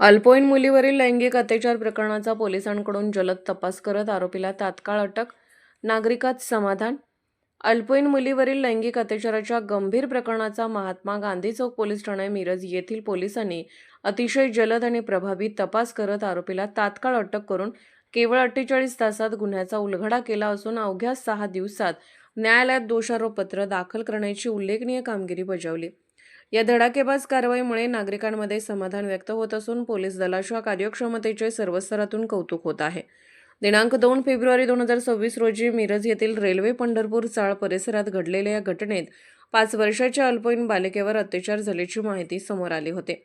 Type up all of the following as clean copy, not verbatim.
अल्पवयीन मुलीवरील लैंगिक अत्याचार प्रकरणाचा पोलिसांकडून जलद तपास करत आरोपीला तात्काळ अटक, नागरिकात समाधान. अल्पवयीन मुलीवरील लैंगिक अत्याचाराच्या गंभीर प्रकरणाचा महात्मा गांधी चौक पोलीस ठाणे मिरज येथील पोलिसांनी अतिशय जलद आणि प्रभावी तपास करत आरोपीला तात्काळ अटक करून केवळ 48 तासात गुन्ह्याचा उलगडा केला असून अवघ्या 6 दिवसात न्यायालयात दोषारोपपत्र दाखल करण्याची उल्लेखनीय कामगिरी बजावली. या धडाकेबाज कारवाईमुळे नागरिकांमध्ये समाधान व्यक्त होत असून पोलीस दलाच्या कार्यक्षमतेचे सर्व स्तरातून कौतुक होत आहे. दिनांक 2 फेब्रुवारी 2026 रोजी मिरज येथील रेल्वे पंढरपूर चाळ परिसरात घडलेल्या या घटनेत 5 वर्षाच्या अल्पवयीन बालिकेवर अत्याचार झाल्याची माहिती समोर आली होती.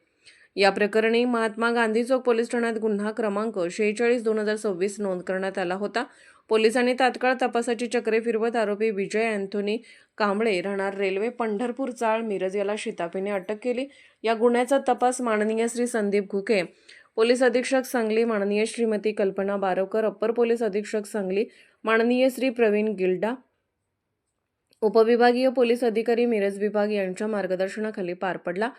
या प्रकरणी महात्मा गांधी चौक पोलीस ठाण्यात गुन्हा क्रमांक 46/2026 नोंद करण्यात आला होता. पोलिसांनी तात्काळ तपासाची चक्रे फिरवत आरोपी विजय अँथोनी कांबळे राहणार रेल्वे पंढरपूर चाळ मिरज याला शिताफीने अटक केली. या गुन्ह्याचा तपास माननीय श्री संदीप घुके, पोलीस अधीक्षक सांगली, माननीय श्रीमती कल्पना बारवकर, अप्पर पोलीस अधीक्षक सांगली, माननीय श्री प्रवीण गिल्डा, उपविभागीय पोलीस अधिकारी मिरज विभाग यांच्या मार्गदर्शनाखाली पार पडला.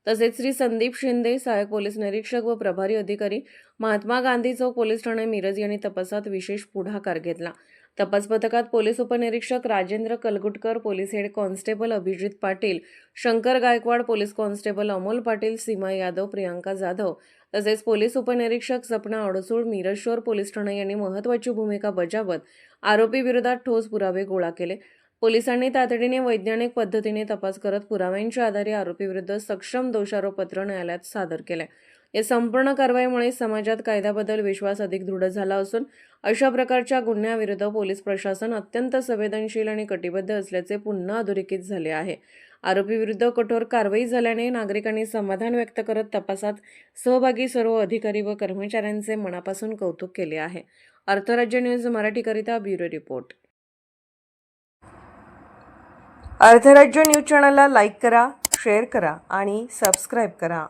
तसेच श्री संदीप शिंदे, सहाय्यक पोलीस निरीक्षक व प्रभारी अधिकारी, महात्मा गांधी चौक पोलीस ठाणे मिरज यांनी तपासात विशेष पुढाकार घेतला. तपास पथकात पोलीस उपनिरीक्षक Rajendra Kalgutkar, police head constable Abhijit Patil, Shankar Gaikwad, police constable Amol Patil, Seema Yadav, Priyanka Jadhav तसेच पोलीस उपनिरीक्षक सपना अडसूळ, मिरज शहर पोलीस ठाणे यांनी महत्त्वाची भूमिका बजावत आरोपी विरोधात ठोस पुरावे गोळा केले. पोलिसांनी तातडीने वैज्ञानिक पद्धतीने तपास करत पुराव्यांच्या आधारे आरोपीविरुद्ध सक्षम दोषारोपपत्र न्यायालयात सादर केले. या संपूर्ण कारवाईमुळे समाजात कायद्याबद्दल विश्वास अधिक दृढ झाला असून अशा प्रकारच्या गुन्ह्याविरुद्ध पोलीस प्रशासन अत्यंत संवेदनशील आणि कटिबद्ध असल्याचे पुन्हा अधोरेखित झाले आहे. आरोपीविरुद्ध कठोर कारवाई झाल्याने नागरिकांनी समाधान व्यक्त करत तपासात सहभागी सर्व अधिकारी व कर्मचाऱ्यांचे मनापासून कौतुक केले आहे. Arthrajya news मराठीकरिता bureau report. Arthrajya news चॅनलला लाईक करा, शेअर करा आणि सबस्क्राईब करा.